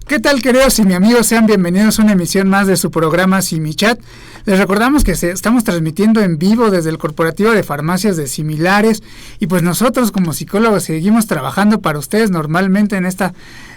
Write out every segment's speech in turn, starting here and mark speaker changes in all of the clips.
Speaker 1: ¿Qué tal, queridos y mi amigos? Sean bienvenidos a una emisión más de su programa Simichat. Les recordamos que estamos transmitiendo en vivo desde el Corporativo de Farmacias de Similares y pues nosotros como psicólogos seguimos trabajando para ustedes normalmente en esta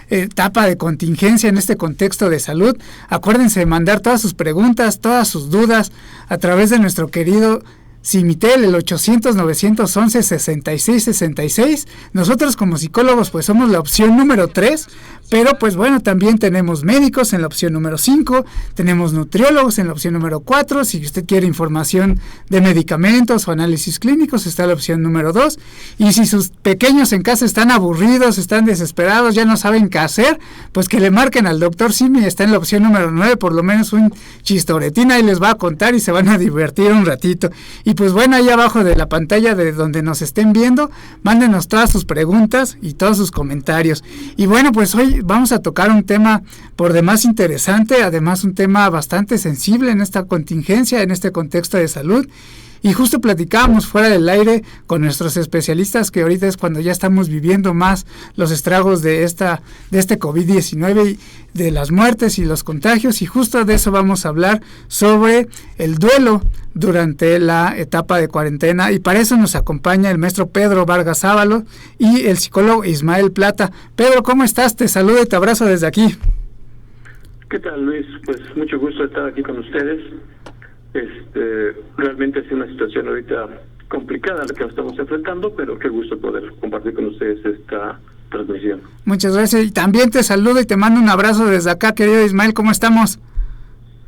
Speaker 1: etapa de contingencia, en este contexto de salud. Acuérdense de mandar todas sus preguntas, todas sus dudas a través de nuestro querido Simitel, el 800-911-6666. Nosotros como psicólogos pues somos la opción número 3, pero pues bueno, también tenemos médicos en la opción número 5, tenemos nutriólogos en la opción número 4, si usted quiere información de medicamentos o análisis clínicos está la opción número 2, y si sus pequeños en casa están aburridos, están desesperados, ya no saben qué hacer, pues que le marquen al doctor Simi, está en la opción número 9, por lo menos un chistoretín ahí les va a contar y se van a divertir un ratito. Y pues bueno, ahí abajo de la pantalla de donde nos estén viendo, mándenos todas sus preguntas y todos sus comentarios. Y bueno, pues hoy vamos a tocar un tema por demás interesante, además un tema bastante sensible en esta contingencia, en este contexto de salud. Y justo platicábamos fuera del aire con nuestros especialistas que ahorita es cuando ya estamos viviendo más los estragos de este COVID-19 y de las muertes y los contagios, y justo de eso vamos a hablar sobre el duelo durante la etapa de cuarentena, y para eso nos acompaña el maestro Pedro Vargas Ábalos y el psicólogo Ismael Plata. Pedro, ¿cómo estás? Te saludo y te abrazo desde aquí.
Speaker 2: ¿Qué tal, Luis? Pues mucho gusto estar aquí con ustedes. Realmente es una situación ahorita complicada la que estamos enfrentando, pero qué gusto poder compartir con ustedes esta transmisión.
Speaker 1: Muchas gracias, y también te saludo y te mando un abrazo desde acá, querido Ismael. ¿Cómo estamos?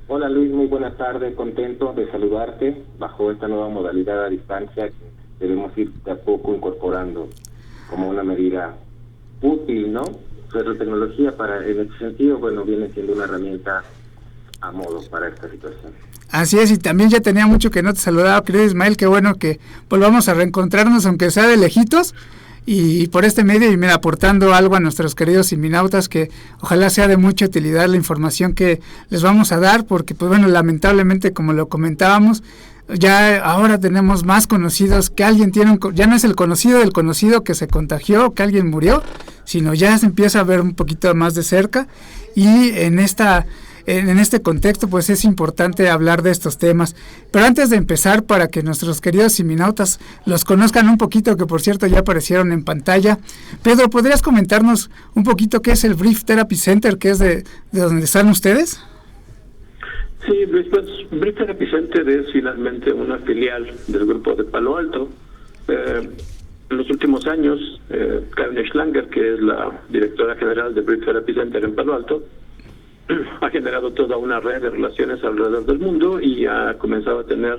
Speaker 3: Hola Luis, muy buenas tardes, contento de saludarte bajo esta nueva modalidad a distancia que debemos ir de a poco incorporando como una medida útil, ¿no? Pero tecnología en este sentido, bueno, viene siendo una herramienta a modo para esta situación.
Speaker 1: Así es, y también ya tenía mucho que no te saludaba, querido Ismael, qué bueno que volvamos a reencontrarnos, aunque sea de lejitos, y por este medio, y mira, aportando algo a nuestros queridos siminautas, que ojalá sea de mucha utilidad la información que les vamos a dar, porque pues bueno, lamentablemente, como lo comentábamos, ya ahora tenemos más conocidos, que alguien tiene ya no es el conocido del conocido que se contagió, que alguien murió, sino ya se empieza a ver un poquito más de cerca, y en este contexto pues es importante hablar de estos temas. Pero antes de empezar, para que nuestros queridos siminautas los conozcan un poquito, que por cierto ya aparecieron en pantalla, Pedro, ¿podrías comentarnos un poquito qué es el Brief Therapy Center, que es de donde están ustedes?
Speaker 2: Sí, pues Brief Therapy Center es finalmente una filial del grupo de Palo Alto. En los últimos años, Karen Schlanger, que es la directora general de Brief Therapy Center en Palo Alto, ha generado toda una red de relaciones alrededor del mundo y ha comenzado a tener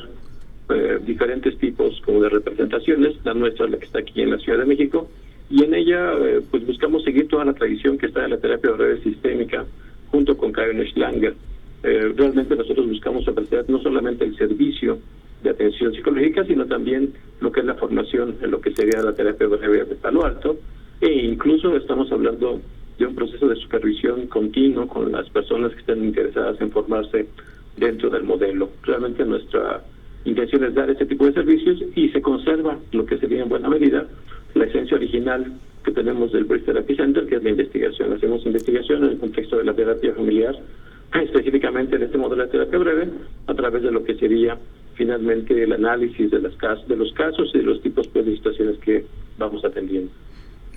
Speaker 2: diferentes tipos como de representaciones. La nuestra, la que está aquí en la Ciudad de México, y en ella pues buscamos seguir toda la tradición que está en la terapia breve sistémica junto con Karen Schlanger. Realmente nosotros buscamos ofrecer no solamente el servicio de atención psicológica, sino también lo que es la formación en lo que sería la terapia breve de Palo Alto, e incluso estamos hablando de un proceso de supervisión continuo con las personas que estén interesadas en formarse dentro del modelo. Realmente nuestra intención es dar este tipo de servicios y se conserva lo que sería en buena medida la esencia original que tenemos del Brief Therapy Center, que es la investigación. Hacemos investigación en el contexto de la terapia familiar, específicamente en este modelo de terapia breve, a través de lo que sería finalmente el análisis de los casos y de los tipos de situaciones que vamos atendiendo.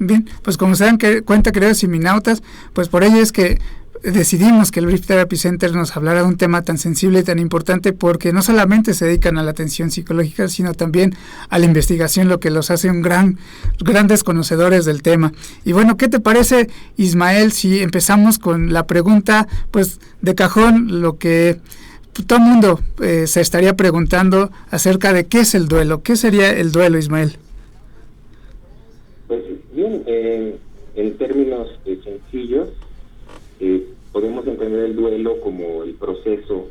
Speaker 1: Bien, pues como se dan cuenta, queridos siminautas, pues por ello es que decidimos que el Brief Therapy Center nos hablara de un tema tan sensible y tan importante, porque no solamente se dedican a la atención psicológica, sino también a la investigación, lo que los hace grandes conocedores del tema. Y bueno, ¿qué te parece, Ismael, si empezamos con la pregunta, pues de cajón, lo que todo el mundo se estaría preguntando acerca de qué es el duelo? ¿Qué sería el duelo, Ismael?
Speaker 3: Pues bien, en términos sencillos, podemos entender el duelo como el proceso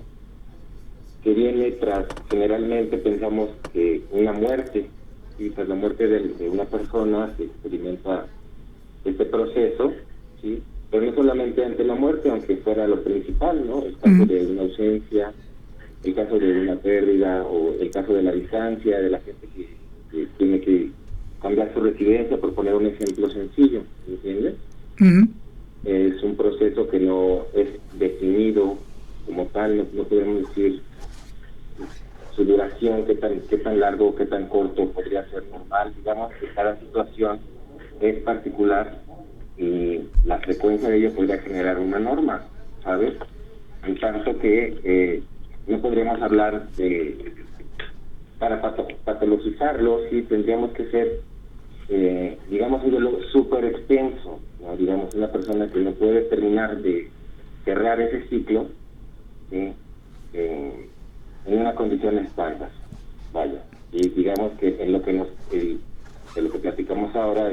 Speaker 3: que viene generalmente pensamos que una muerte, y tras la muerte de una persona se experimenta este proceso, ¿sí? Pero no solamente ante la muerte, aunque fuera lo principal, ¿no? El caso de una ausencia, el caso de una pérdida, o el caso de la distancia, de la gente que tiene que cambiar su residencia, por poner un ejemplo sencillo, ¿entiendes? Es un proceso que no es definido como tal, no podemos decir su duración, qué tan largo, qué tan corto podría ser normal. Digamos que cada situación es particular y la frecuencia de ello podría generar una norma, ¿sabes? En tanto que no podríamos hablar de, para patologizarlo, sí tendríamos que ser, digamos, un duelo súper extenso, ¿no? Digamos, una persona que no puede terminar de cerrar ese ciclo, ¿sí? En una condición estándar, vaya. Y digamos que en lo que de lo que platicamos ahora,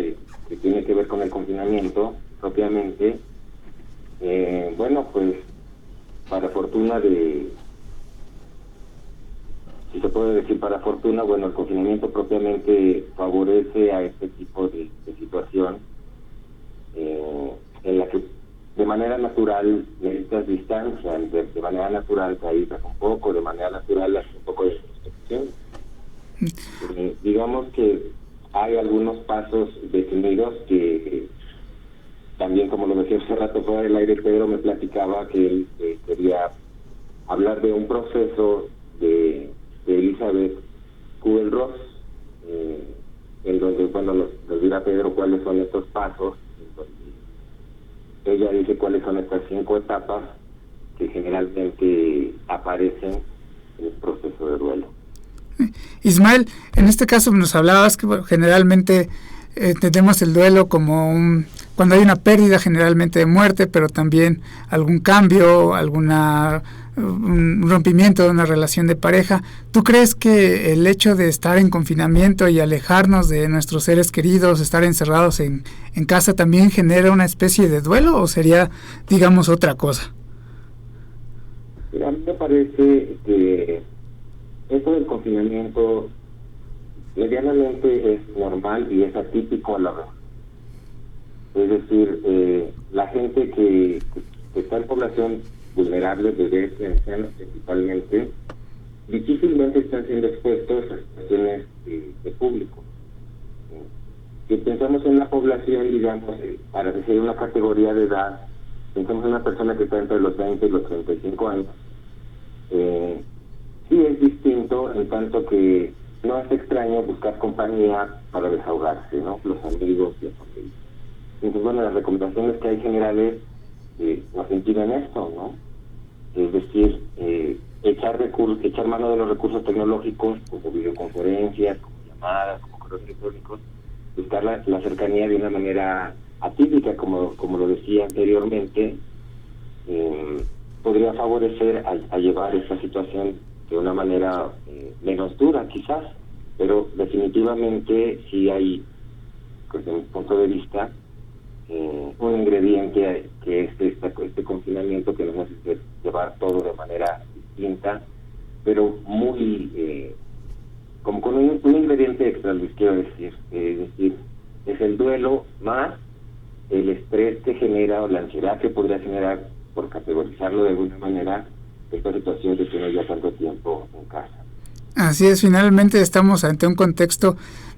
Speaker 3: que tiene que ver con el confinamiento propiamente, bueno, pues para fortuna si se puede decir para fortuna, bueno, el confinamiento propiamente favorece a este tipo de situación, en la que de manera natural necesitas distancia, de manera natural te aíslas un poco, de manera natural haces un poco de introspección. Digamos que hay algunos pasos definidos que también, como lo decía hace rato fuera del aire, Pedro me platicaba que él quería hablar de un proceso de Elizabeth Kubler-Ross, en donde, bueno, nos dirá Pedro cuáles son estos pasos. Ella dice cuáles son estas 5 etapas que generalmente aparecen en el proceso de duelo.
Speaker 1: Ismael, en este caso nos hablabas que generalmente entendemos el duelo como cuando hay una pérdida, generalmente de muerte, pero también algún cambio, un rompimiento de una relación de pareja. ¿Tú crees que el hecho de estar en confinamiento y alejarnos de nuestros seres queridos, estar encerrados en casa, también genera una especie de duelo, o sería, digamos, otra cosa?
Speaker 3: A mí me parece que esto del confinamiento medianamente es normal y es atípico a la vez. Es decir, la gente que está en población vulnerable, bebés y ancianos principalmente, difícilmente están siendo expuestos a situaciones de público. Si pensamos en la población, digamos, para decir una categoría de edad, pensamos en una persona que está entre los 20 y los 35 años, sí es distinto en tanto que no es extraño buscar compañía para desahogarse, ¿no? Los amigos y la familia. Entonces, bueno, las recomendaciones que hay generales nos impiden esto, ¿no? Es decir, echar mano de los recursos tecnológicos, como videoconferencias, como llamadas, como correos electrónicos, buscar la cercanía de una manera atípica, como lo decía anteriormente, podría favorecer a llevar esta situación de una manera menos dura, quizás, pero definitivamente sí hay, desde mi punto de vista, un ingrediente que es este confinamiento que nos hace llevar todo de manera distinta, pero muy como con un ingrediente extra, les quiero decir. Es decir, es el duelo más el estrés que genera o la ansiedad que podría generar, por categorizarlo de alguna manera, esta situación de tener ya tanto tiempo en casa.
Speaker 1: Así es, finalmente estamos ante un contexto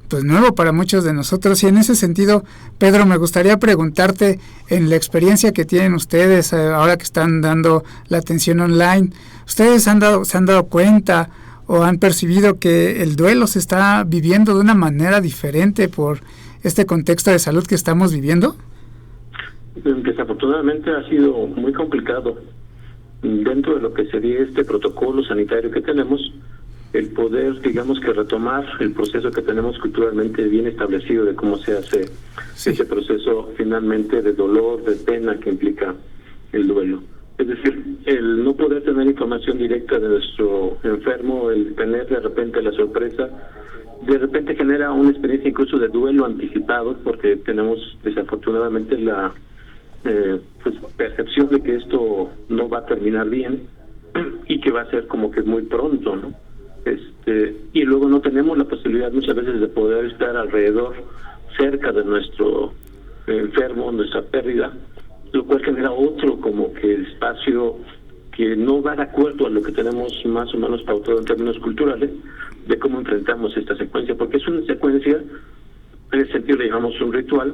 Speaker 1: pues nuevo para muchos de nosotros, y en ese sentido, Pedro, me gustaría preguntarte, en la experiencia que tienen ustedes ahora que están dando la atención online, ¿ustedes se han dado cuenta o han percibido que el duelo se está viviendo de una manera diferente por este contexto de salud que estamos viviendo?
Speaker 2: Desafortunadamente ha sido muy complicado dentro de lo que sería este protocolo sanitario que tenemos, el poder, digamos, que retomar el proceso que tenemos culturalmente bien establecido de cómo se hace ese proceso finalmente de dolor, de pena que implica el duelo. Es decir, el no poder tener información directa de nuestro enfermo, el tener de repente la sorpresa, de repente genera una experiencia incluso de duelo anticipado, porque tenemos desafortunadamente la percepción de que esto no va a terminar bien y que va a ser como que muy pronto, ¿no? Y luego no tenemos la posibilidad muchas veces de poder estar alrededor, cerca de nuestro enfermo, nuestra pérdida, lo cual genera otro como que espacio que no va de acuerdo a lo que tenemos más o menos pautado en términos culturales de cómo enfrentamos esta secuencia, porque es una secuencia, en ese sentido le llamamos un ritual,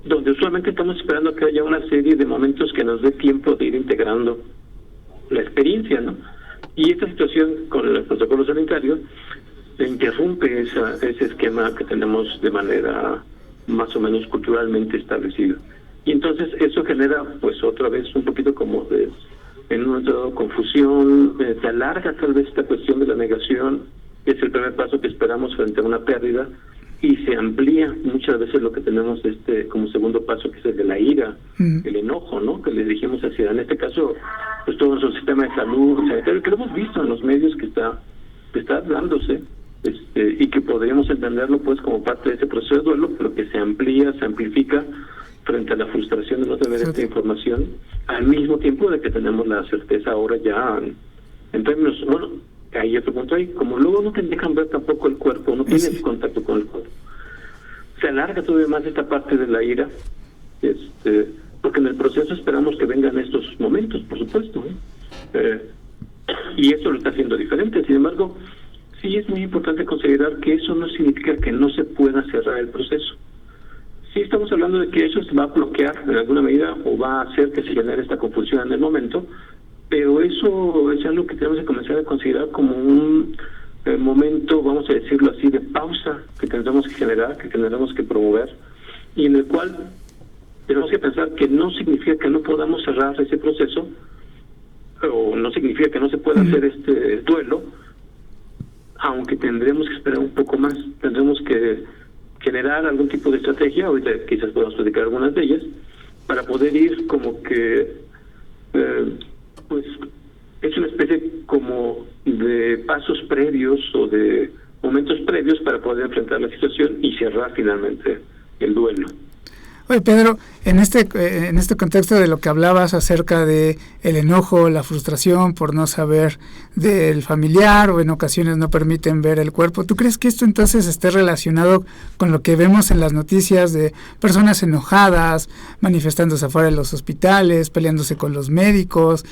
Speaker 2: donde usualmente estamos esperando que haya una serie de momentos que nos dé tiempo de ir integrando la experiencia, ¿no? Y esta situación con el protocolo sanitario interrumpe ese esquema que tenemos de manera más o menos culturalmente establecido. Y entonces eso genera, pues otra vez, un poquito como de, en un momento dado, confusión, se alarga tal vez esta cuestión de la negación, que es el primer paso que esperamos frente a una pérdida, y se amplía muchas veces lo que tenemos como segundo paso, que es el de la ira, el enojo, ¿no? Que le dirigimos hacia, en este caso, pues todo nuestro sistema de salud sanitario, que lo hemos visto en los medios que está dándose, y que podríamos entenderlo pues como parte de ese proceso de duelo, pero que se amplía, se amplifica frente a la frustración de no tener esta información, al mismo tiempo de que tenemos la certeza ahora ya en términos, bueno, hay otro punto ahí, como luego no te dejan ver tampoco el cuerpo, no tienes contacto con el cuerpo, se alarga todavía más esta parte de la ira, porque en el proceso esperamos que vengan estos momentos, por supuesto, y eso lo está haciendo diferente. Sin embargo, sí es muy importante considerar que eso no significa que no se pueda cerrar el proceso. Sí estamos hablando de que eso se va a bloquear en alguna medida o va a hacer que se genere esta confusión en el momento, pero eso es algo que tenemos que comenzar a considerar como un momento, vamos a decirlo así, de pausa que tendremos que generar, que tendremos que promover, y en el cual tenemos que pensar que no significa que no podamos cerrar ese proceso, o no significa que no se pueda hacer este duelo, aunque tendremos que esperar un poco más, tendremos que generar algún tipo de estrategia, ahorita quizás podamos platicar algunas de ellas, para poder ir como que, pues, es una especie como de pasos previos o de momentos previos para poder enfrentar la situación y cerrar finalmente el duelo.
Speaker 1: Oye, Pedro, en este contexto de lo que hablabas acerca de el enojo, la frustración por no saber del familiar o en ocasiones no permiten ver el cuerpo, ¿tú crees que esto entonces esté relacionado con lo que vemos en las noticias de personas enojadas, manifestándose afuera de los hospitales, peleándose con los médicos?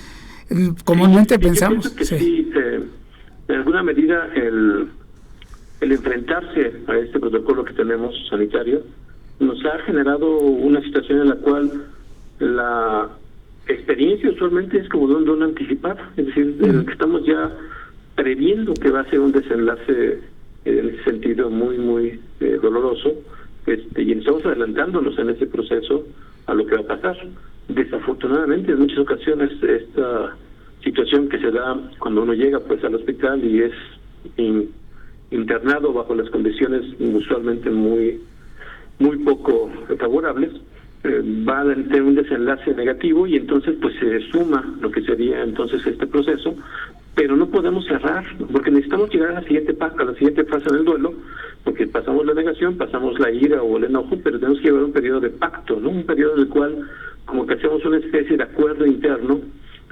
Speaker 1: Comúnmente pensamos...
Speaker 2: Yo pienso que sí, en alguna medida el enfrentarse a este protocolo que tenemos sanitario nos ha generado una situación en la cual la experiencia usualmente es como de un duelo anticipado, es decir, en el que estamos ya previendo que va a ser un desenlace en ese sentido muy, muy doloroso, y estamos adelantándonos en ese proceso a lo que va a pasar. Desafortunadamente, en muchas ocasiones, esta situación que se da cuando uno llega pues al hospital y es internado bajo las condiciones usualmente muy poco favorables, va a tener un desenlace negativo y entonces pues se suma lo que sería entonces este proceso, pero no podemos cerrar, porque necesitamos llegar a la siguiente fase del duelo, porque pasamos la negación, pasamos la ira o el enojo, pero tenemos que llevar un periodo de pacto, ¿no? Un periodo en el cual como que hacemos una especie de acuerdo interno,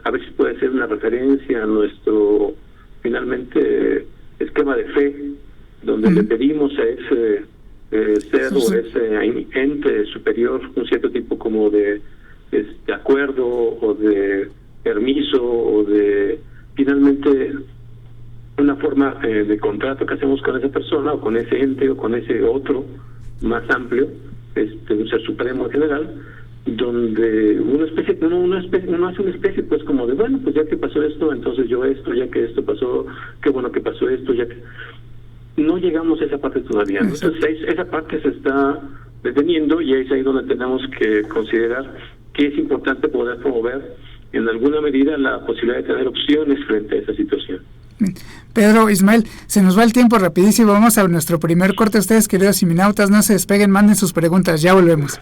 Speaker 2: a veces puede ser una referencia a nuestro finalmente esquema de fe, donde le pedimos a ese ser o ese ente superior un cierto tipo como de acuerdo o de permiso o de finalmente una forma de contrato que hacemos con esa persona o con ese ente o con ese otro más amplio, un ser supremo en general, donde uno hace una especie pues como de, bueno, pues ya que pasó esto, entonces yo esto, ya que esto pasó, qué bueno que pasó esto, ya que no llegamos a esa parte todavía, ¿no? Entonces esa parte se está deteniendo y es ahí donde tenemos que considerar que es importante poder promover en alguna medida la posibilidad de tener opciones frente a esa situación.
Speaker 1: Pedro, Ismael, se nos va el tiempo rapidísimo, vamos a nuestro primer corte. Ustedes, queridos siminautas, no se despeguen, manden sus preguntas, ya volvemos.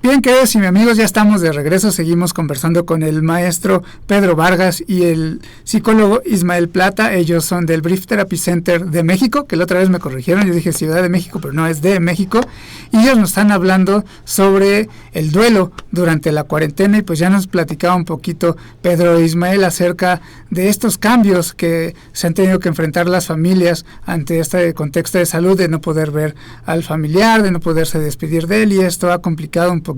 Speaker 1: Bien, queridos y mis amigos, ya estamos de regreso. Seguimos conversando con el maestro Pedro Vargas y el psicólogo Ismael Plata. Ellos son del Brief Therapy Center de México, que la otra vez me corrigieron. Yo dije Ciudad de México, pero no, es de México. Y ellos nos están hablando sobre el duelo durante la cuarentena. Y pues ya nos platicaba un poquito Pedro e Ismael acerca de estos cambios que se han tenido que enfrentar las familias ante este contexto de salud, de no poder ver al familiar, de no poderse despedir de él. Y esto ha complicado un poquito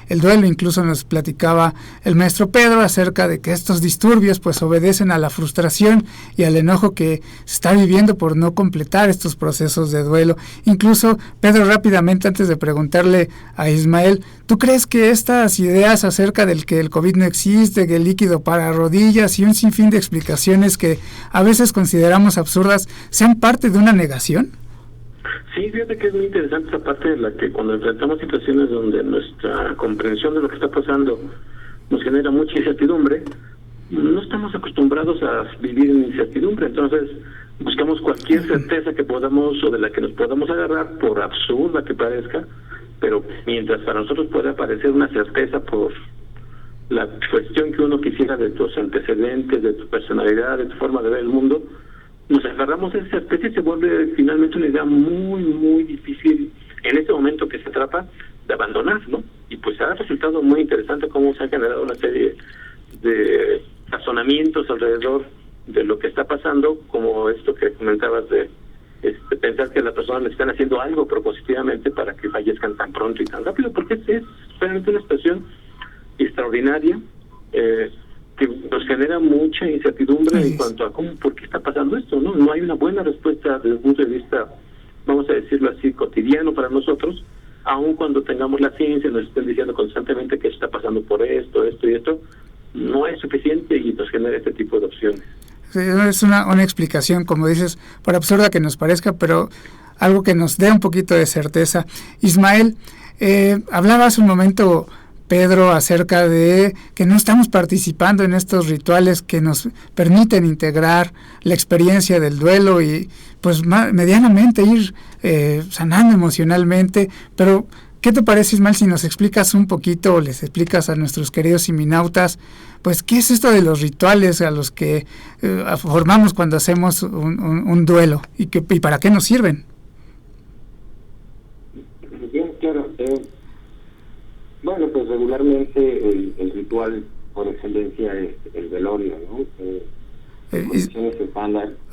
Speaker 1: el duelo. Incluso nos platicaba el maestro Pedro acerca de que estos disturbios pues obedecen a la frustración y al enojo que se está viviendo por no completar estos procesos de duelo. Incluso, Pedro, rápidamente, antes de preguntarle a Ismael, ¿tú crees que estas ideas acerca del que el COVID no existe, que el líquido para rodillas y un sinfín de explicaciones que a veces consideramos absurdas sean parte de una negación?
Speaker 2: Sí, fíjate que es muy interesante esa parte de la que cuando enfrentamos situaciones donde nuestra comprensión de lo que está pasando nos genera mucha incertidumbre, no estamos acostumbrados a vivir en incertidumbre, entonces buscamos cualquier certeza que podamos o de la que nos podamos agarrar, por absurda que parezca, pero mientras para nosotros pueda parecer una certeza por la cuestión que uno quisiera de tus antecedentes, de tu personalidad, de tu forma de ver el mundo, nos agarramos a esa certeza y se vuelve finalmente una idea muy, muy difícil en este momento que se trata de abandonar, ¿no? Y pues ha resultado muy interesante cómo se ha generado una serie de razonamientos alrededor de lo que está pasando, como esto que comentabas de pensar que las personas están haciendo algo propositivamente para que fallezcan tan pronto y tan rápido, porque es realmente una situación extraordinaria, que nos genera mucha incertidumbre en cuanto a por qué está pasando esto, ¿no? No hay una buena respuesta desde un punto de vista, vamos a decirlo así, cotidiano para nosotros, aun cuando tengamos la ciencia, nos estén diciendo constantemente que está pasando por esto y esto, no es suficiente y nos genera este tipo de opciones.
Speaker 1: Sí, es una explicación, como dices, por absurda que nos parezca, pero algo que nos dé un poquito de certeza. Ismael, hablaba hace un momento, Pedro, acerca de que no estamos participando en estos rituales que nos permiten integrar la experiencia del duelo y pues medianamente ir sanando emocionalmente, pero ¿qué te parece, Ismael, si nos explicas un poquito o les explicas a nuestros queridos siminautas, pues qué es esto de los rituales a los que formamos cuando hacemos un duelo y para qué nos sirven?
Speaker 3: Bien, claro. Bueno, pues regularmente el ritual por excelencia es el velorio, ¿no?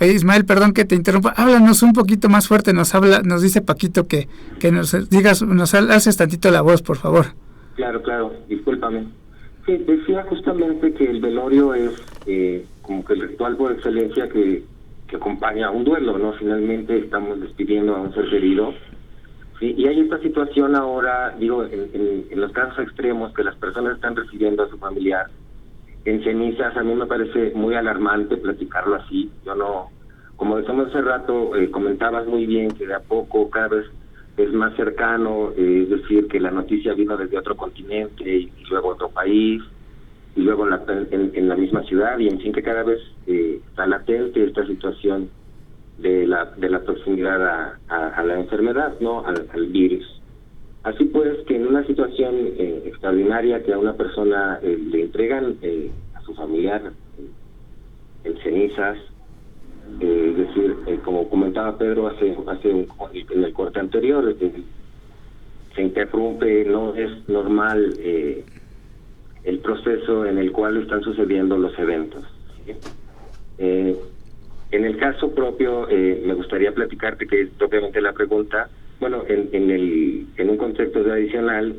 Speaker 1: Ismael, perdón que te interrumpa, háblanos un poquito más fuerte, nos dice Paquito que nos digas, nos haces tantito la voz, por favor.
Speaker 3: Claro, discúlpame. Sí, decía justamente que el velorio es como que el ritual por excelencia que acompaña a un duelo, ¿no? Finalmente estamos despidiendo a un ser querido. Sí, y hay esta situación ahora, digo, en los casos extremos que las personas están recibiendo a su familiar en cenizas. A mí me parece muy alarmante platicarlo así. Yo no, como decíamos hace rato, comentabas muy bien que de a poco cada vez es más cercano, es decir, que la noticia vino desde otro continente y luego otro país, y luego en la misma ciudad, y en fin, que cada vez está latente esta situación de la proximidad a la enfermedad, ¿no? Al virus. Así pues, que en una situación extraordinaria que a una persona le entregan a su familiar en cenizas, es decir, como comentaba Pedro en el corte anterior, se interrumpe, no es normal el proceso en el cual están sucediendo los eventos, ¿sí? En el caso propio, me gustaría platicarte, que es propiamente la pregunta. Bueno, en un contexto adicional,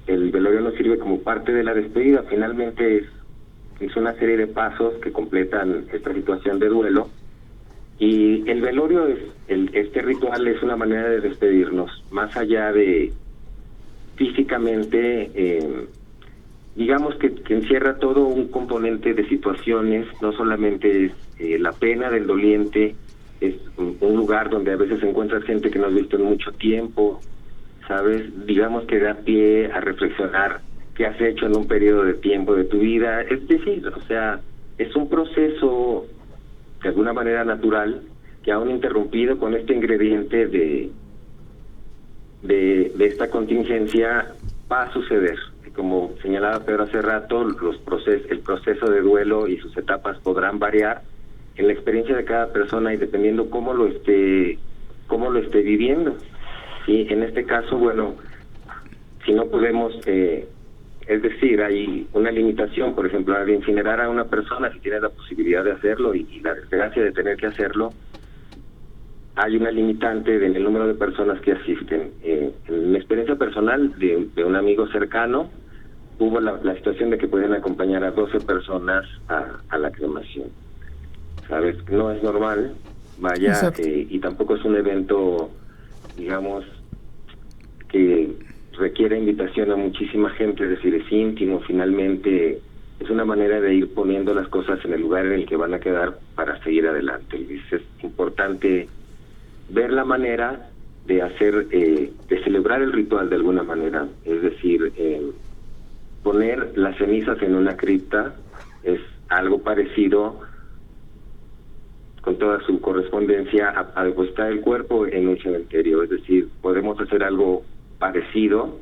Speaker 3: el velorio nos sirve como parte de la despedida. Finalmente es una serie de pasos que completan esta situación de duelo, y el velorio este ritual es una manera de despedirnos, más allá de físicamente, digamos que encierra todo un componente de situaciones. No solamente es la pena del doliente, es un lugar donde a veces encuentras gente que no has visto en mucho tiempo, ¿sabes? Digamos que da pie a reflexionar qué has hecho en un periodo de tiempo de tu vida. Es decir, o sea, es un proceso de alguna manera natural, que aún interrumpido con este ingrediente de esta contingencia, va a suceder. Como señalaba Pedro hace rato, el proceso de duelo y sus etapas podrán variar en la experiencia de cada persona y dependiendo cómo lo esté viviendo. ¿Sí? En este caso, bueno, si no podemos, es decir, hay una limitación, por ejemplo, al incinerar a una persona, si tiene la posibilidad de hacerlo y la desgracia de tener que hacerlo, hay una limitante en el número de personas que asisten. En mi experiencia personal de un amigo cercano, hubo la situación de que pueden acompañar a 12 personas a la cremación. ¿Sabes? No es normal, vaya, y tampoco es un evento, digamos, que requiere invitación a muchísima gente, es decir, es íntimo, finalmente es una manera de ir poniendo las cosas en el lugar en el que van a quedar para seguir adelante. Es importante ver la manera de hacer, de celebrar el ritual de alguna manera, es decir, poner las cenizas en una cripta es algo parecido con toda su correspondencia a depositar el cuerpo en un cementerio, es decir, podemos hacer algo parecido,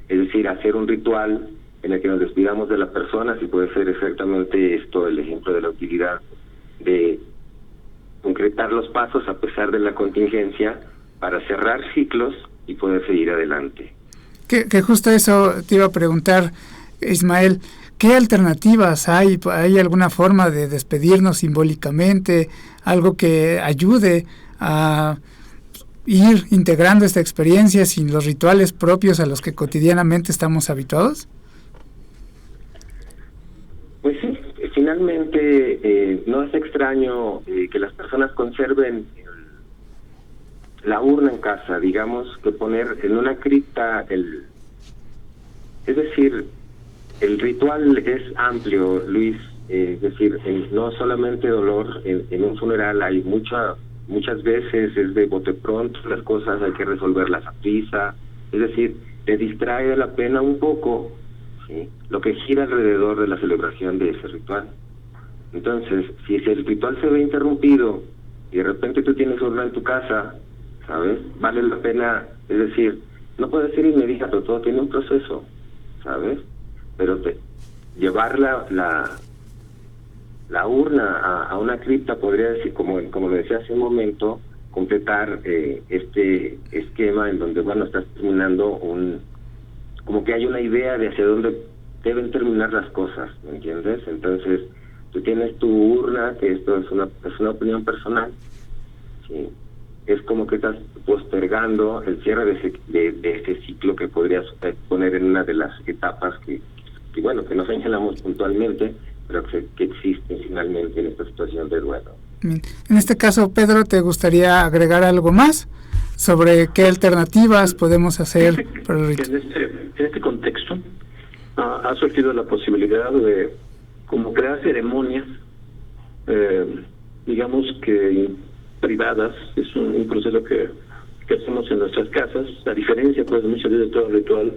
Speaker 3: es decir, hacer un ritual en el que nos despidamos de la persona, si puede ser exactamente esto el ejemplo de la utilidad de concretar los pasos a pesar de la contingencia para cerrar ciclos y poder seguir adelante.
Speaker 1: Que justo eso te iba a preguntar, Ismael, ¿qué alternativas hay? ¿Hay alguna forma de despedirnos simbólicamente? ¿Algo que ayude a ir integrando esta experiencia sin los rituales propios a los que cotidianamente estamos habituados?
Speaker 3: Pues sí, finalmente no es extraño que las personas conserven la urna en casa, digamos, que poner en una cripta es decir, el ritual es amplio, Luis, es decir, no solamente dolor, en un funeral hay muchas veces es de bote pronto, las cosas hay que resolverlas a prisa, es decir, te distrae de la pena un poco, ¿sí?, lo que gira alrededor de la celebración de ese ritual. Entonces, si el ritual se ve interrumpido y de repente tú tienes urna en tu casa, ¿sabes?, vale la pena, es decir, no puede ser inmediato, todo tiene un proceso, ¿sabes?, pero llevar la urna a una cripta podría decir, como lo decía hace un momento, completar este esquema en donde, bueno, estás terminando como que hay una idea de hacia dónde deben terminar las cosas, ¿me entiendes? Entonces, tú tienes tu urna, que esto es una opinión personal, ¿sí?, es como que estás postergando el cierre de ese ciclo que podrías poner en una de las etapas que no señalamos puntualmente, pero que existen finalmente en esta situación de duelo.
Speaker 1: Bien. En este caso, Pedro, ¿te gustaría agregar algo más sobre qué alternativas podemos hacer?
Speaker 2: En este contexto ha surgido la posibilidad de como crear ceremonias, digamos que privadas, es un proceso que hacemos en nuestras casas, a diferencia pues muchas veces de todo el ritual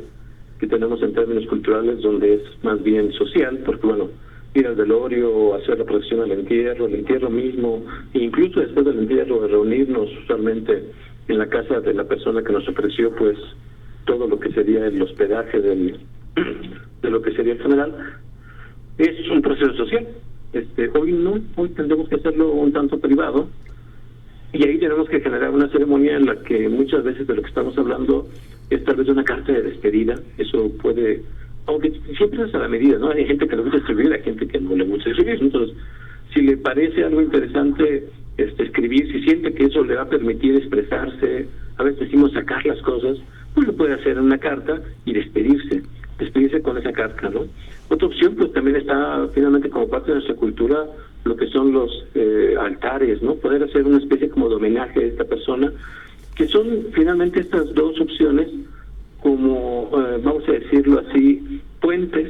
Speaker 2: que tenemos en términos culturales, donde es más bien social, porque bueno, ir al velorio, hacer la procesión al entierro, el entierro mismo, e incluso después del entierro, reunirnos usualmente en la casa de la persona que nos ofreció pues todo lo que sería el hospedaje de lo que sería el funeral, es un proceso social. Hoy tendremos que hacerlo un tanto privado, y ahí tenemos que generar una ceremonia en la que muchas veces de lo que estamos hablando es tal vez una carta de despedida. Eso puede, aunque siempre es a la medida, ¿no? Hay gente que le gusta escribir, hay gente que no le gusta escribir. Entonces, si le parece algo interesante escribir, si siente que eso le va a permitir expresarse, a veces decimos sacar las cosas, pues lo puede hacer en una carta y despedirse con esa carta, ¿no? Otra opción, pues también está finalmente como parte de nuestra cultura lo que son los altares, ¿no? Poder hacer una especie como de homenaje a esta persona, que son finalmente estas dos opciones como, vamos a decirlo así, puentes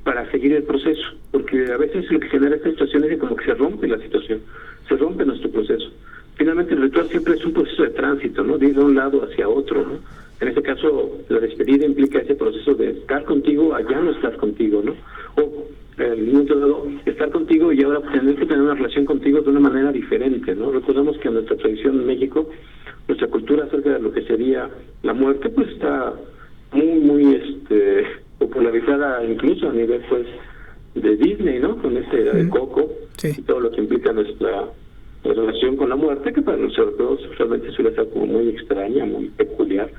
Speaker 2: para seguir el proceso, porque a veces lo que genera esta situación es que como que se rompe la situación, se rompe nuestro proceso. Finalmente el ritual siempre es un proceso de tránsito, ¿no? De ir de un lado hacia otro, ¿no? En este caso, la despedida implica ese proceso de estar contigo a ya no estar contigo, ¿no? O el otro lado, estar contigo y ahora tener que tener una relación contigo de una manera diferente, ¿no? Recordemos que en nuestra tradición en México, nuestra cultura acerca de lo que sería la muerte, pues está muy popularizada incluso a nivel pues de Disney, ¿no? Con esta idea de Coco,
Speaker 1: sí,
Speaker 2: y todo lo que implica nuestra relación con la muerte, que para nosotros realmente suele ser como muy extraña, muy peculiar,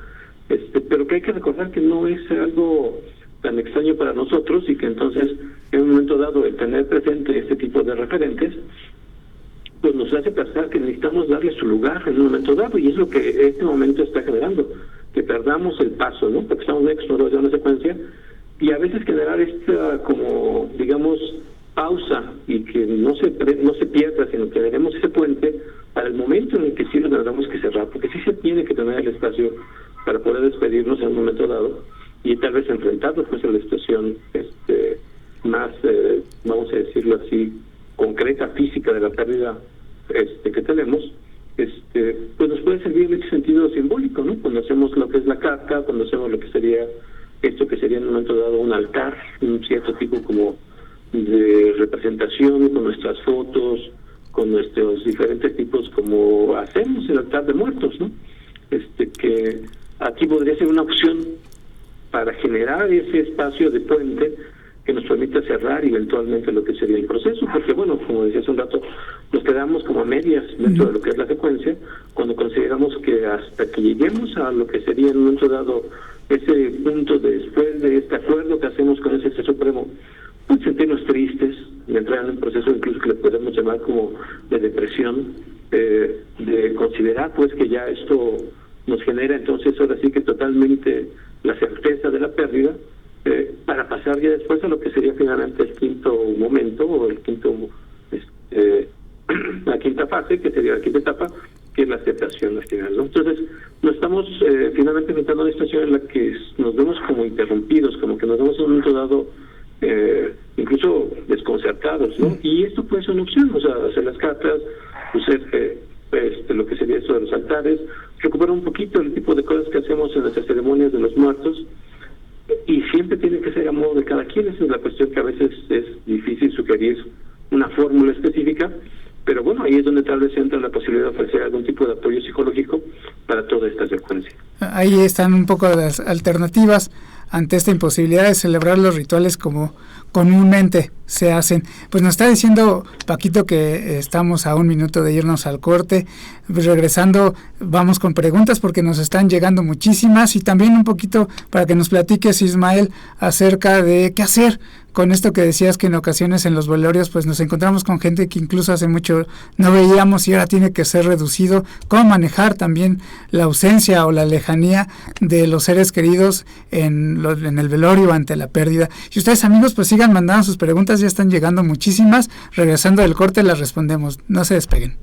Speaker 2: pero que hay que recordar que no es algo tan extraño para nosotros, y que entonces en un momento dado el tener presente este tipo de referentes pues nos hace pensar que necesitamos darle su lugar en un momento dado, y es lo que este momento está generando, que perdamos el paso, ¿no? Porque estamos muy explorando de una secuencia, y a veces generar esta como, digamos, pausa, y que no se pierda, sino que tenemos ese puente para el momento en el que sí lo tendremos que cerrar, porque sí se tiene que tener el espacio para poder despedirnos en un momento dado, y tal vez enfrentarnos pues a la situación más, vamos a decirlo así, concreta, física de la pérdida que tenemos, pues nos puede servir en ese sentido simbólico, ¿no? Cuando hacemos lo que es la carta, cuando hacemos lo que sería esto que sería en un momento dado un altar, un cierto tipo como de representación, con nuestras fotos, con nuestros diferentes tipos, como hacemos el altar de muertos, ¿no? Que aquí podría ser una opción para generar ese espacio de puente que nos permita cerrar eventualmente lo que sería el proceso, porque bueno, como decía hace un rato, nos quedamos como a medias dentro de lo que es la secuencia, cuando consideramos que hasta que lleguemos a lo que sería en un momento dado ese punto después de este acuerdo que hacemos con ese Ser Supremo, pues sentirnos tristes, de entrar en un proceso incluso que le podemos llamar como de depresión, de considerar pues que ya esto nos genera entonces ahora sí que totalmente la certeza de la pérdida, para pasar ya después a lo que sería finalmente el quinto momento, o el quinto la quinta fase, que sería la quinta etapa, que es la aceptación al final, ¿no? Entonces, nos estamos finalmente enfrentando a una situación en la que nos vemos como interrumpidos, como que nos vemos en un momento dado incluso desconcertados, ¿no? Y esto puede ser una opción, o sea, hacer las cartas, usar lo que sería eso de los altares, recuperar un poquito el tipo de cosas que hacemos en nuestras ceremonias de los muertos, y siempre tiene que ser a modo de cada quien. Esa es la cuestión, que a veces es difícil sugerir una fórmula específica, pero bueno, ahí es donde tal vez entra la posibilidad de ofrecer algún tipo de apoyo psicológico para toda esta secuencia.
Speaker 1: Ahí están un poco las alternativas ante esta imposibilidad de celebrar los rituales como comúnmente se hacen. Pues nos está diciendo Paquito que estamos a un minuto de irnos al corte. Pues regresando, vamos con preguntas porque nos están llegando muchísimas, y también un poquito para que nos platiques, Ismael, acerca de qué hacer con esto que decías, que en ocasiones en los velorios pues nos encontramos con gente que incluso hace mucho no veíamos y ahora tiene que ser reducido. Cómo manejar también la ausencia o la lejanía de los seres queridos en el velorio ante la pérdida. Y ustedes, amigos, pues sigan mandando sus preguntas, ya están llegando muchísimas. Regresando del corte las respondemos, no se despeguen.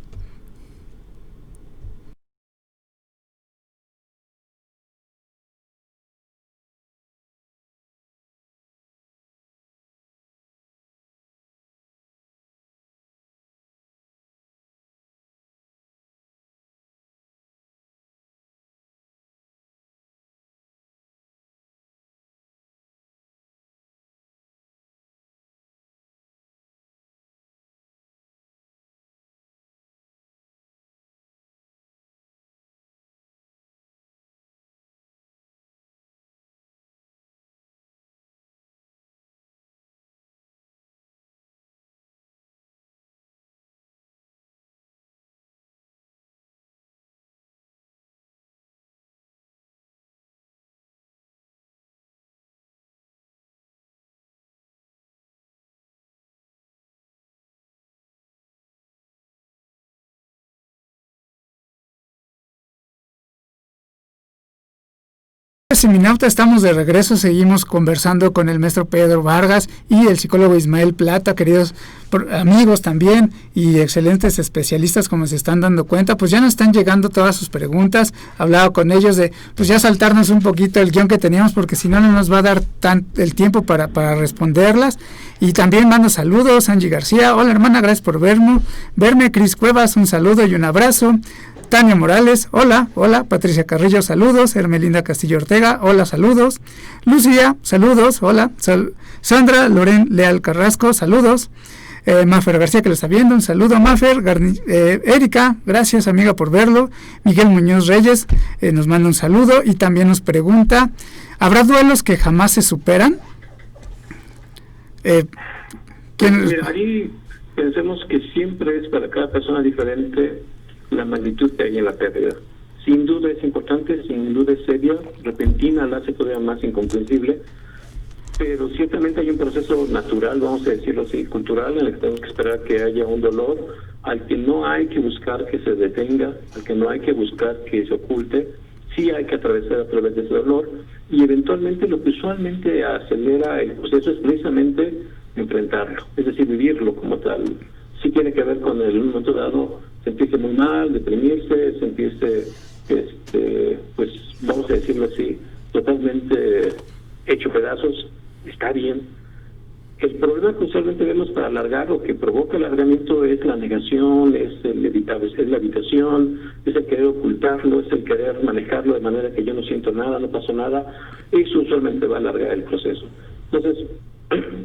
Speaker 1: Seminauta, estamos de regreso, seguimos conversando con el maestro Pedro Vargas y el psicólogo Ismael Plata, queridos amigos también y excelentes especialistas, como se están dando cuenta. Pues ya nos están llegando todas sus preguntas. Hablaba con ellos de pues ya saltarnos un poquito el guión que teníamos, porque si no, no nos va a dar el tiempo para responderlas. Y también mando saludos. Angie García, hola hermana, gracias por verme. Cris Cuevas, un saludo y un abrazo. Tania Morales, hola. Patricia Carrillo, saludos. Hermelinda Castillo Ortega, hola, saludos. Lucía, saludos, hola. Sandra Loren Leal Carrasco, saludos. Mafer García, que lo está viendo, un saludo Mafer. Erika, gracias amiga por verlo. Miguel Muñoz Reyes nos manda un saludo y también nos pregunta, ¿habrá duelos que jamás se superan?
Speaker 2: Mira, ahí pensemos que siempre es para cada persona diferente la magnitud que hay en la pérdida. Sin duda es importante, sin duda es seria, repentina, la hace todavía más incomprensible, pero ciertamente hay un proceso natural, vamos a decirlo así, cultural, en el que tenemos que esperar que haya un dolor al que no hay que buscar que se detenga, al que no hay que buscar que se oculte, sí hay que atravesar a través de ese dolor, y eventualmente lo que usualmente acelera el proceso es precisamente enfrentarlo, es decir, vivirlo como tal. Sí tiene que ver con el momento dado sentirse muy mal, deprimirse, sentirse, pues vamos a decirlo así, totalmente hecho pedazos, está bien. El problema que usualmente vemos para alargar, o que provoca alargamiento, es la negación, es la evitación, es el querer ocultarlo, es el querer manejarlo de manera que yo no siento nada, no pasó nada. Eso usualmente va a alargar el proceso. Entonces,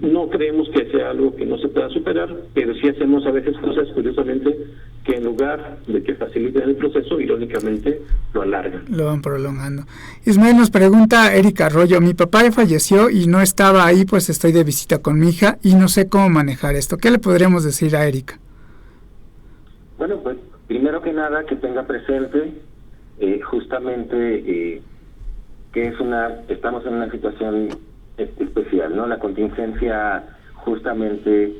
Speaker 2: no creemos que sea algo que no se pueda superar, pero sí hacemos a veces cosas, curiosamente, que en lugar de que faciliten el proceso, irónicamente lo alargan.
Speaker 1: Lo van prolongando. Ismael nos pregunta, Erika Arroyo, mi papá falleció y no estaba ahí, pues estoy de visita con mi hija y no sé cómo manejar esto. ¿Qué le podríamos decir a Erika?
Speaker 3: Bueno, pues primero que nada que tenga presente justamente que estamos en una situación especial, ¿no? La contingencia justamente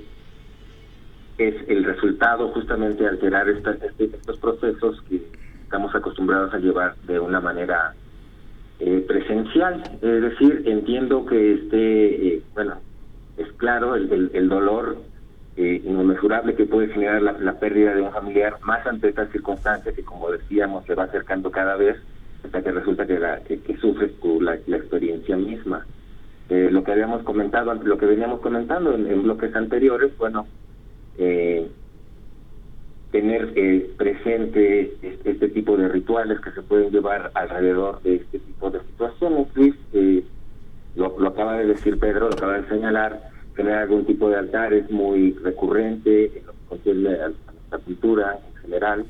Speaker 3: es el resultado, justamente de alterar estos procesos que estamos acostumbrados a llevar de una manera presencial. Es decir, entiendo que es claro el dolor inmesurable que puede generar la pérdida de un familiar, más ante estas circunstancias que, como decíamos, se va acercando cada vez hasta que resulta que sufres tú la experiencia misma. Lo que habíamos comentado, lo que veníamos comentando en bloques anteriores, tener presente este tipo de rituales que se pueden llevar alrededor de este tipo de situaciones. Luis, lo acaba de decir Pedro, lo acaba de señalar, tener algún tipo de altar es muy recurrente en lo que concierne a nuestra cultura en general.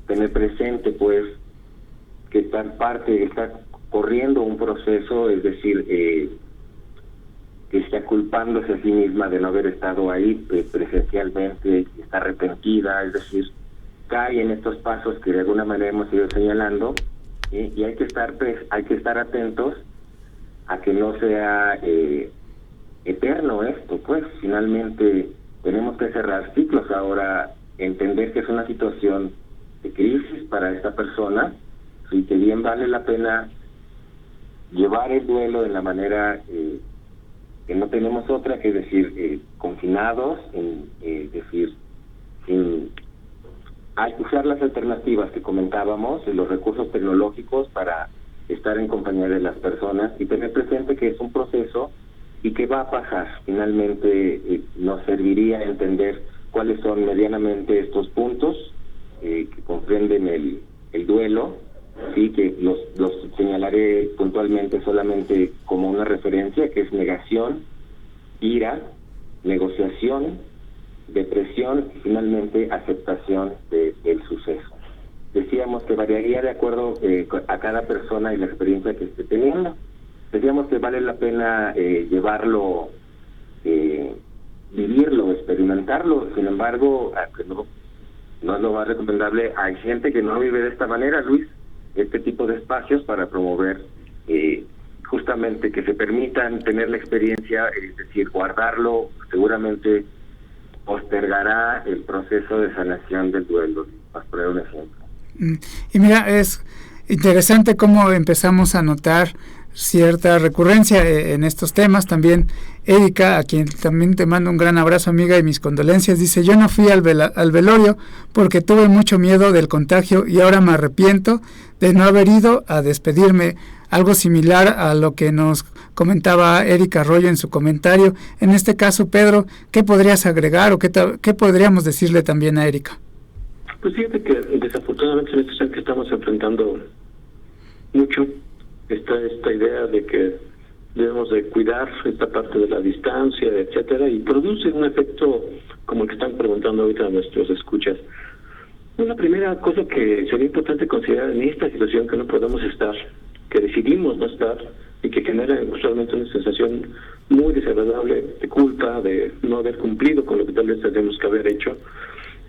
Speaker 3: Tener presente, pues, que está corriendo un proceso, es decir, que está culpándose a sí misma de no haber estado ahí presencialmente, está arrepentida, es decir, cae en estos pasos que de alguna manera hemos ido señalando, y hay que estar atentos a que no sea eterno esto, pues finalmente tenemos que cerrar ciclos ahora, entender que es una situación de crisis para esta persona y que bien vale la pena llevar el duelo de la manera que no tenemos otra que decir, confinados, decir, hay que usar las alternativas que comentábamos, los recursos tecnológicos para estar en compañía de las personas y tener presente que es un proceso y que va a pasar. Finalmente nos serviría entender cuáles son medianamente estos puntos que comprenden el duelo. Sí, que los señalaré puntualmente solamente como una referencia, que es negación, ira, negociación, depresión y finalmente aceptación del suceso. Decíamos que variaría de acuerdo a cada persona y la experiencia que esté teniendo. Decíamos que vale la pena llevarlo, vivirlo, experimentarlo. Sin embargo, no es lo más recomendable. Hay gente que no vive de esta manera, Luis, este tipo de espacios para promover justamente que se permitan tener la experiencia, es decir, guardarlo, seguramente postergará el proceso de sanación del duelo, para poner un ejemplo.
Speaker 1: Y mira, es interesante cómo empezamos a notar cierta recurrencia en estos temas. También Erika, a quien también te mando un gran abrazo, amiga, y mis condolencias, dice: yo no fui al velorio porque tuve mucho miedo del contagio y ahora me arrepiento de no haber ido a despedirme. Algo similar a lo que nos comentaba Erika Arroyo en su comentario. En este caso, Pedro, ¿qué podrías agregar o qué podríamos decirle también a Erika?
Speaker 2: Pues fíjate que desafortunadamente en que estamos enfrentando mucho esta idea de que debemos de cuidar esta parte de la distancia, etcétera, y produce un efecto como el que están preguntando ahorita a nuestros escuchas. Una primera cosa que sería importante considerar en esta situación que no podemos estar, que decidimos no estar y que genera usualmente una sensación muy desagradable de culpa, de no haber cumplido con lo que tal vez tendríamos que haber hecho,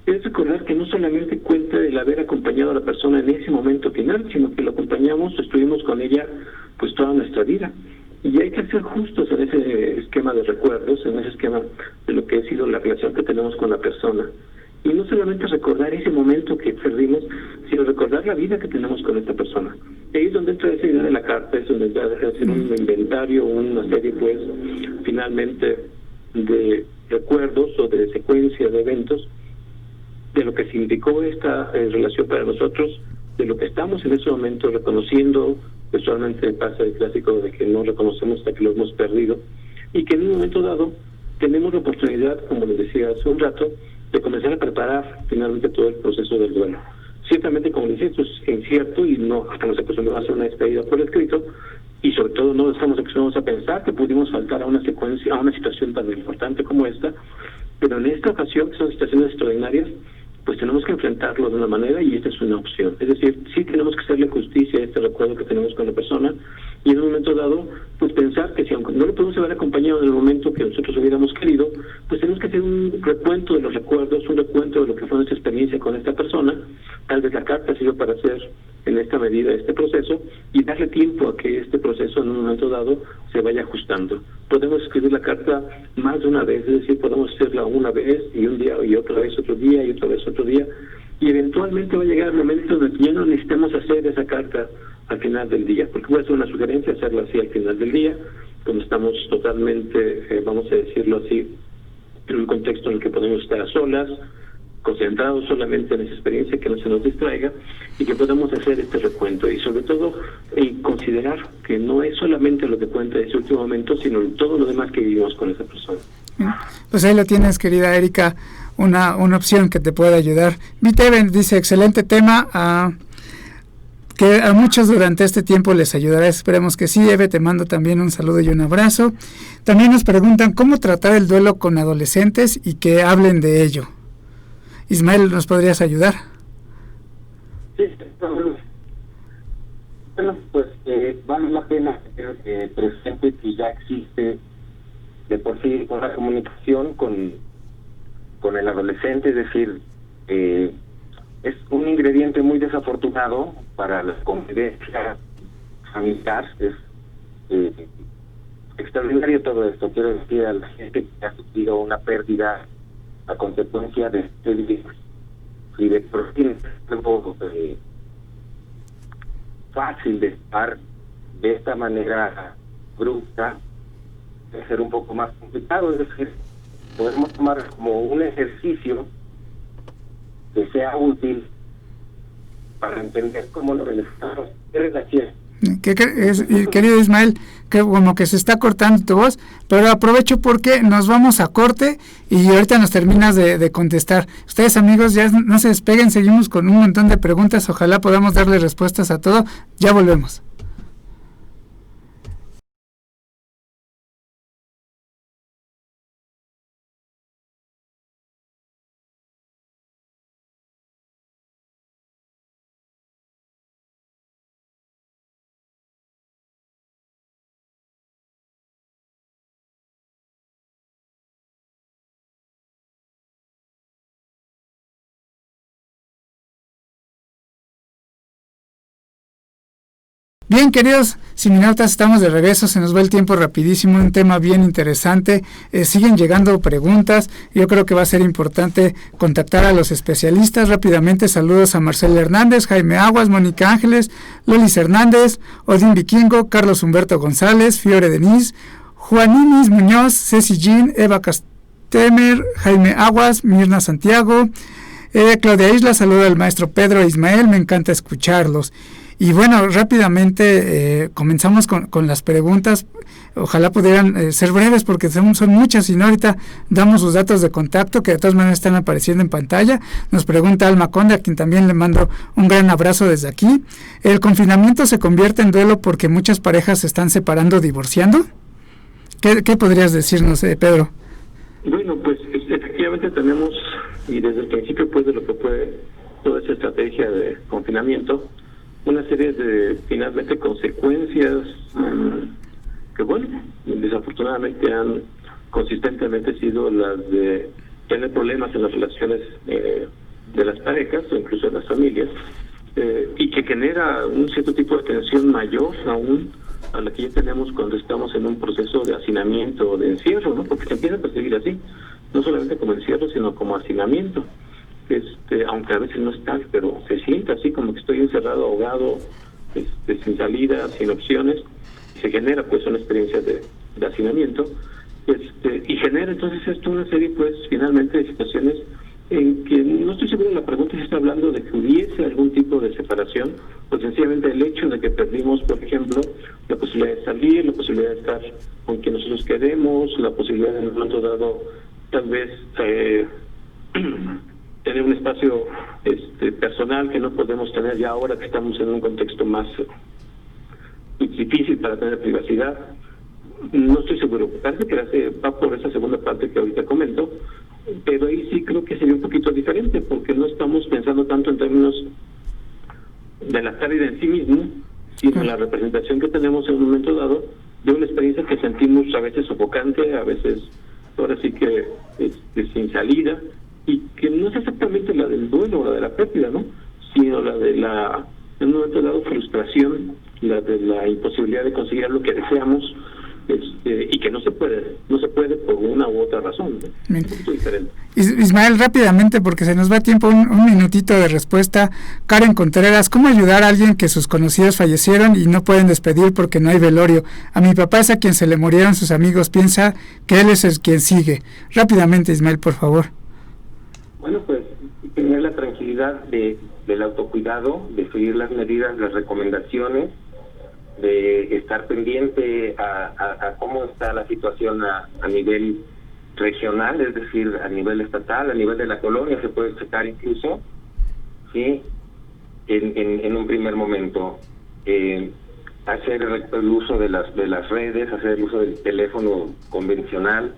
Speaker 2: es recordar que no solamente cuenta el haber acompañado a la persona en ese momento final, sino que lo acompañamos, estuvimos con ella pues toda nuestra vida. Y hay que ser justos en ese esquema de recuerdos, en ese esquema de lo que ha sido la relación que tenemos con la persona. Y no solamente recordar ese momento que perdimos, sino recordar la vida que tenemos con esta persona. Y ahí es donde entra esa idea de la carta, es donde entra a hacer un inventario, una serie, pues, finalmente, de recuerdos o de secuencia de eventos, de lo que significó esta relación para nosotros, de lo que estamos en ese momento reconociendo. Usualmente pasa el clásico de que no reconocemos hasta que lo hemos perdido, y que en un momento dado tenemos la oportunidad, como les decía hace un rato, de comenzar a preparar finalmente todo el proceso del duelo. Ciertamente, como les decía, esto es incierto y no estamos acostumbrados a hacer una despedida por escrito, y sobre todo no estamos acostumbrados a pensar que pudimos faltar a una secuencia, a una situación tan importante como esta, pero en esta ocasión, que son situaciones extraordinarias, pues tenemos que enfrentarlo de una manera, y esta es una opción. Es decir, sí tenemos que hacerle justicia a este recuerdo que tenemos con la persona, y en un momento dado, pues pensar que si aunque no lo podemos haber acompañado en el momento que nosotros hubiéramos querido, pues tenemos que hacer un recuento de los recuerdos, un recuento de lo que fue nuestra experiencia con esta persona. Tal vez la carta sirve para hacer en esta medida este proceso, y darle tiempo a que este proceso en un momento dado se vaya ajustando. Podemos escribir la carta más de una vez, es decir, podemos hacerla una vez y un día y otra vez otro día y otra vez otro día, y eventualmente va a llegar el momento en el que ya no necesitemos hacer esa carta al final del día, porque puede ser una sugerencia hacerla así al final del día, cuando estamos totalmente, vamos a decirlo así, en un contexto en el que podemos estar a solas, concentrados solamente en esa experiencia, que no se nos distraiga, y que podamos hacer este recuento, y sobre todo considerar que no es solamente lo que cuenta ese último momento, sino todo lo demás que vivimos con esa persona.
Speaker 1: Pues ahí lo tienes, querida Erika, una opción que te puede ayudar. Viteven dice, excelente tema, que a muchos durante este tiempo les ayudará, esperemos que sí. Eve, te mando también un saludo y un abrazo. También nos preguntan cómo tratar el duelo con adolescentes y que hablen de ello. Ismael, ¿nos podrías ayudar?
Speaker 3: Sí, bueno, pues vale la pena que presente que ya existe de por sí una comunicación con el adolescente, es decir, es un ingrediente muy desafortunado para la convivencia familiar, es extraordinario todo esto. Quiero decir a la gente que ha sufrido una pérdida a consecuencia de este virus y de por fin algo fácil de estar de esta manera brusca, de ser un poco más complicado. Es decir, podemos tomar como un ejercicio que sea útil para entender cómo lo beneficiamos. ¿Qué relación?
Speaker 1: Querido Ismael, que como que se está cortando tu voz, pero aprovecho porque nos vamos a corte y ahorita nos terminas de contestar. Ustedes, amigos, ya no se despeguen, seguimos con un montón de preguntas, ojalá podamos darle respuestas a todo. Ya volvemos. Bien, queridos siminautas, estamos de regreso, se nos va el tiempo rapidísimo, un tema bien interesante, siguen llegando preguntas, yo creo que va a ser importante contactar a los especialistas rápidamente. Saludos a Marcela Hernández, Jaime Aguas, Mónica Ángeles, Lolis Hernández, Odín Vikingo, Carlos Humberto González, Fiore Denise, Juaninis Muñoz, Ceci Jean, Eva Castemer, Jaime Aguas, Mirna Santiago, Claudia Isla, saludo al maestro Pedro e Ismael, me encanta escucharlos. Y bueno, rápidamente comenzamos con las preguntas. Ojalá pudieran ser breves porque son muchas, y no ahorita damos sus datos de contacto que de todas maneras están apareciendo en pantalla. Nos pregunta Alma Conde, a quien también le mando un gran abrazo desde aquí. ¿El confinamiento se convierte en duelo porque muchas parejas se están separando o divorciando? ¿Qué podrías decirnos, Pedro?
Speaker 2: Bueno, pues efectivamente tenemos, y desde el principio pues de lo que fue toda esa estrategia de confinamiento, una serie de finalmente consecuencias que bueno, desafortunadamente han consistentemente sido las de tener problemas en las relaciones de las parejas o incluso de las familias, y que genera un cierto tipo de tensión mayor aún a la que ya tenemos cuando estamos en un proceso de hacinamiento o de encierro, ¿no? Porque se empieza a percibir así, no solamente como encierro, sino como hacinamiento. Aunque a veces no es tal, pero se siente así como que estoy encerrado, ahogado, sin salida, sin opciones. Se genera pues una experiencia de hacinamiento, y genera entonces esto una serie pues finalmente de situaciones en que no estoy seguro de la pregunta si está hablando de que hubiese algún tipo de separación, o sencillamente el hecho de que perdimos, por ejemplo, la posibilidad de salir, la posibilidad de estar con quien nosotros queremos, la posibilidad de en un momento dado tal vez tener un espacio personal que no podemos tener ya ahora que estamos en un contexto más difícil para tener privacidad. No estoy seguro, parece que va por esa segunda parte que ahorita comento, pero ahí sí creo que sería un poquito diferente, porque no estamos pensando tanto en términos de la pérdida en sí mismo, sino en la representación que tenemos en un momento dado de una experiencia que sentimos a veces sofocante, a veces ahora sí que sin salida, y que no es exactamente la del duelo o la de la pérdida, ¿no? Sino la de la, en un momento dado, frustración, la de la imposibilidad de conseguir lo que deseamos, y que no se puede por una u otra razón, ¿no? Un poquito diferente.
Speaker 1: Ismael, rápidamente, porque se nos va tiempo, un minutito de respuesta. Karen Contreras, ¿cómo ayudar a alguien que sus conocidos fallecieron y no pueden despedir porque no hay velorio? A mi papá es a quien se le murieron sus amigos, piensa que él es el quien sigue. Rápidamente, Ismael, por favor.
Speaker 3: Bueno, pues tener la tranquilidad del autocuidado, de seguir las medidas, las recomendaciones, de estar pendiente a cómo está la situación a nivel regional, es decir, a nivel estatal, a nivel de la colonia, se puede checar incluso, ¿sí? En un primer momento, hacer el uso de las redes, hacer el uso del teléfono convencional,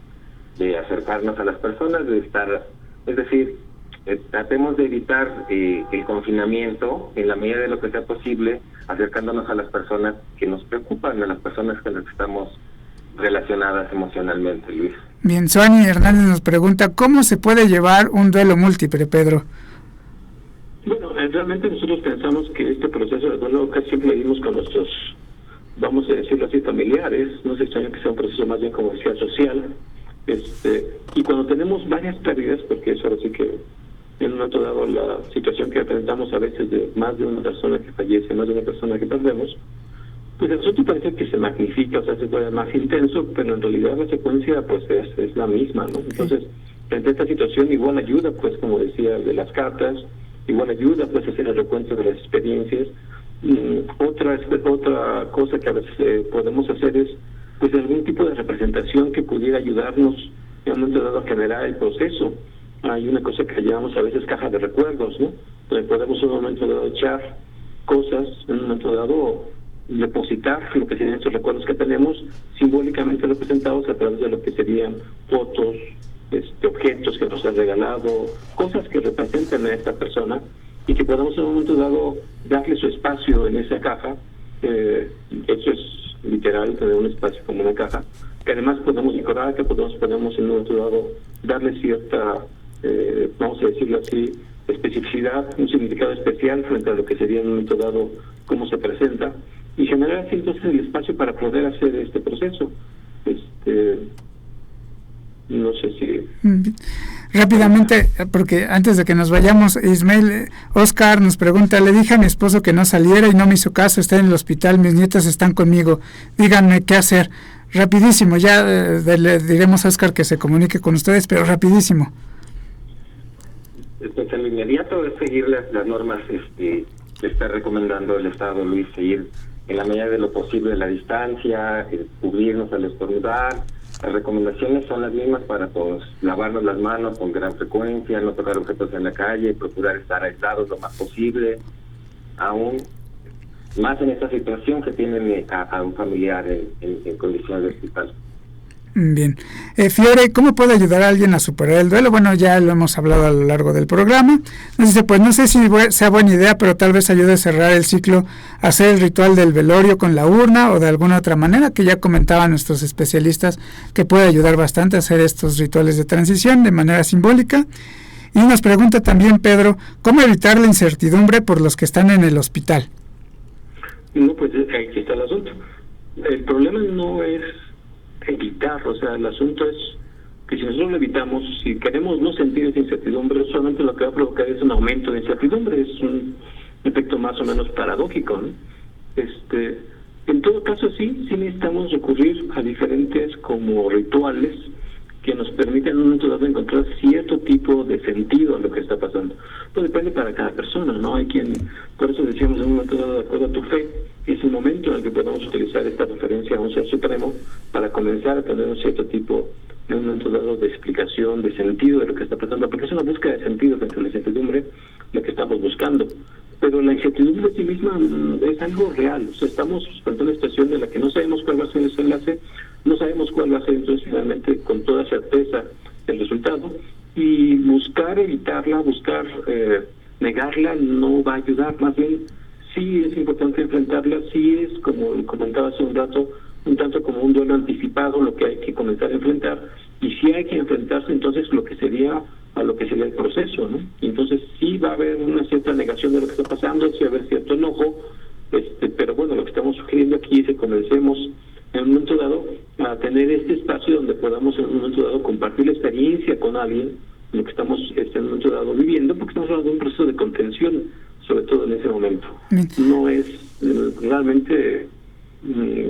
Speaker 3: de acercarnos a las personas, de estar, es decir, tratemos de evitar el confinamiento en la medida de lo que sea posible, acercándonos a las personas que nos preocupan, a las personas con las que estamos relacionadas emocionalmente, Luis.
Speaker 1: Bien, Suani Hernández nos pregunta, ¿cómo se puede llevar un duelo múltiple, Pedro?
Speaker 2: Bueno, realmente nosotros pensamos que este proceso de duelo casi siempre vivimos con nuestros, vamos a decirlo así, familiares. No se extraña que sea un proceso más bien, como decía, social. Y cuando tenemos varias pérdidas, porque eso ahora sí que en un momento dado la situación que presentamos a veces de más de una persona que fallece, más de una persona que perdemos, pues el asunto parece que se magnifica, o sea, se puede más intenso, pero en realidad la secuencia pues es la misma, ¿no? Entonces, frente a esta situación igual ayuda, pues como decía, de las cartas, igual ayuda pues hacer el recuento de las experiencias. Otra cosa que a veces podemos hacer es pues algún tipo de representación que pudiera ayudarnos en un momento dado a generar el proceso. Hay una cosa que llamamos a veces caja de recuerdos, ¿no? Donde podemos en un momento dado echar cosas, en un momento dado depositar lo que serían estos recuerdos que tenemos, simbólicamente representados a través de lo que serían fotos, objetos que nos han regalado, cosas que representan a esta persona, y que podamos en un momento dado darle su espacio en esa caja. Eso es literal, tener un espacio como una caja, que además podemos decorar, que podemos en un momento dado darle cierta, vamos a decirlo así, especificidad, un significado especial frente a lo que sería en un momento dado cómo se presenta, y generar así entonces el espacio para poder hacer este proceso. No sé si...
Speaker 1: Rápidamente, porque antes de que nos vayamos, Ismael, Oscar nos pregunta, le dije a mi esposo que no saliera y no me hizo caso, está en el hospital, mis nietas están conmigo, díganme qué hacer. Rapidísimo, ya le diremos a Oscar que se comunique con ustedes, pero rapidísimo.
Speaker 3: Pues en lo inmediato es seguir las normas está recomendando el Estado, Luis, seguir en la medida de lo posible la distancia, cubrirnos al estornudar. Las recomendaciones son las mismas para todos: lavarnos las manos con gran frecuencia, no tocar objetos en la calle, procurar estar aislados lo más posible, aún más en esta situación que tienen a un familiar en condiciones de hospital.
Speaker 1: Bien. Fiore, ¿cómo puede ayudar a alguien a superar el duelo? Bueno, ya lo hemos hablado a lo largo del programa. Nos dice, pues no sé si sea buena idea, pero tal vez ayude a cerrar el ciclo, hacer el ritual del velorio con la urna o de alguna otra manera, que ya comentaban nuestros especialistas que puede ayudar bastante a hacer estos rituales de transición de manera simbólica. Y nos pregunta también Pedro, ¿cómo evitar la incertidumbre por los que están en el hospital?
Speaker 2: No, pues aquí está el asunto. El problema no es evitar, o sea, el asunto es que si nosotros lo evitamos, si queremos no sentir esa incertidumbre, solamente lo que va a provocar es un aumento de incertidumbre, es un efecto más o menos paradójico, ¿no? En todo caso sí necesitamos recurrir a diferentes como rituales que nos permitan en un momento dado encontrar cierto tipo de sentido a lo que está pasando. Pues depende para cada persona, ¿no? Hay quien, por eso decíamos en un momento dado, de acuerdo a tu fe, es el momento en el que podemos utilizar esta referencia a un ser supremo para comenzar a tener un cierto tipo, en un momento dado, de explicación, de sentido de lo que está pasando, porque es una búsqueda de sentido frente a la incertidumbre lo que estamos buscando. Pero la incertidumbre en sí misma es algo real, o sea, estamos frente a una situación de la que no sabemos cuál va a ser el desenlace, no sabemos cuál va a ser entonces finalmente con toda certeza el resultado, y buscar evitarla, buscar negarla no va a ayudar, más bien sí es importante enfrentarla, sí es, como comentaba hace un rato, un tanto como un duelo anticipado lo que hay que comenzar a enfrentar, y sí hay que enfrentarse entonces lo que sería el proceso, ¿no? Y entonces sí va a haber una cierta negación de lo que está pasando, sí va a haber cierto enojo, pero bueno, lo que estamos sugiriendo aquí es que comencemos en un momento dado a tener este espacio donde podamos en un momento dado compartir la experiencia con alguien, lo que estamos en un momento dado viviendo, porque estamos hablando de un proceso de contención, sobre todo en ese momento. No es realmente,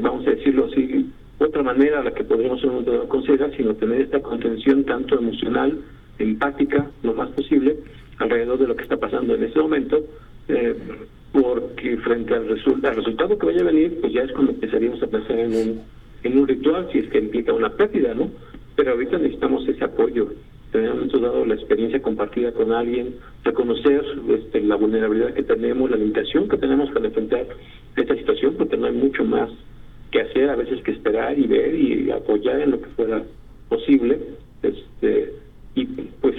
Speaker 2: vamos a decirlo así, otra manera a la que podríamos en un momento dado considerar, sino tener esta contención tanto emocional, empática, lo más posible, alrededor de lo que está pasando en ese momento, porque frente al resultado que vaya a venir, pues ya es cuando empezaríamos a pensar en un ritual, si es que implica una pérdida, ¿no? Pero ahorita necesitamos ese apoyo, tener en un momento dado la experiencia compartida con alguien, reconocer la vulnerabilidad que tenemos, la limitación que tenemos para enfrentar esta situación, porque no hay mucho más que hacer, a veces que esperar y ver y apoyar en lo que fuera posible, y pues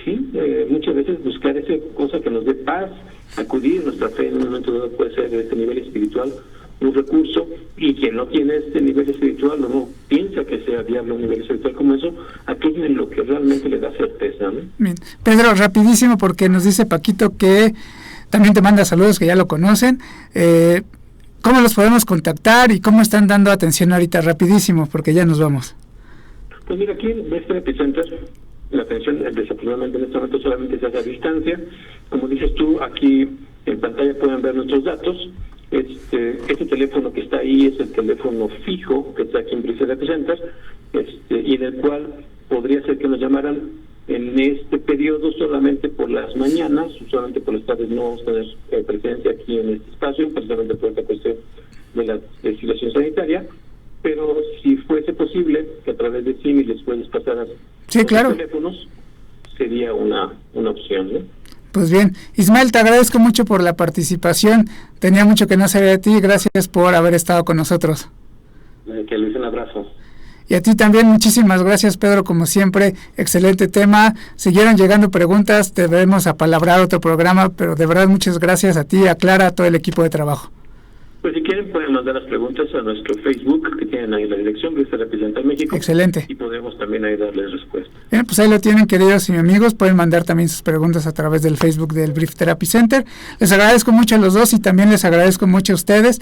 Speaker 2: sí, muchas veces buscar esa cosa que nos dé paz, acudir, nuestra fe en un momento dado puede ser de este nivel espiritual un recurso, y quien no tiene este nivel espiritual no piensa que sea viable un nivel espiritual como eso, aquello en lo que realmente le da certeza, ¿no?
Speaker 1: Bien. Pedro, rapidísimo, porque nos dice Paquito que también te manda saludos, que ya lo conocen, ¿cómo los podemos contactar y cómo están dando atención ahorita? Rapidísimo, porque ya nos vamos.
Speaker 2: Pues mira, aquí en este epicentro la atención desafortunadamente en este momento solamente se hace a distancia. Como dices tú, aquí en pantalla pueden ver nuestros datos. Este teléfono que está ahí es el teléfono fijo que está aquí en Bristol Epicenter, y en el cual podría ser que nos llamaran en este periodo solamente por las mañanas, solamente por las tardes no vamos a tener presencia aquí en este espacio, precisamente por esta cuestión de la legislación sanitaria. Pero si fuese posible que a través de CIMI les puedes pasar a
Speaker 1: sí, claro,
Speaker 2: teléfonos, sería una opción, ¿no?
Speaker 1: Pues bien, Ismael, te agradezco mucho por la participación, tenía mucho que no saber de ti, gracias por haber estado con nosotros.
Speaker 3: Que Luis, un abrazo.
Speaker 1: Y a ti también, muchísimas gracias, Pedro, como siempre, excelente tema. Siguieron llegando preguntas, debemos apalabrar otro programa, pero de verdad muchas gracias a ti, a Clara, a todo el equipo de trabajo.
Speaker 2: Pues si quieren pueden mandar las preguntas a nuestro Facebook, que tienen ahí la dirección, que está Epicenter México.
Speaker 1: Excelente.
Speaker 2: Y podemos también ahí darles respuesta.
Speaker 1: Bien, pues ahí lo tienen, queridos y amigos, pueden mandar también sus preguntas a través del Facebook del Brief Therapy Center. Les agradezco mucho a los dos y también les agradezco mucho a ustedes.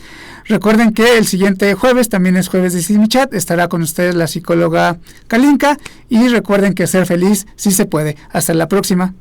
Speaker 1: Recuerden que el siguiente jueves, también es jueves de CIMIChat, estará con ustedes la psicóloga Kalinka, y recuerden que ser feliz sí se puede. Hasta la próxima.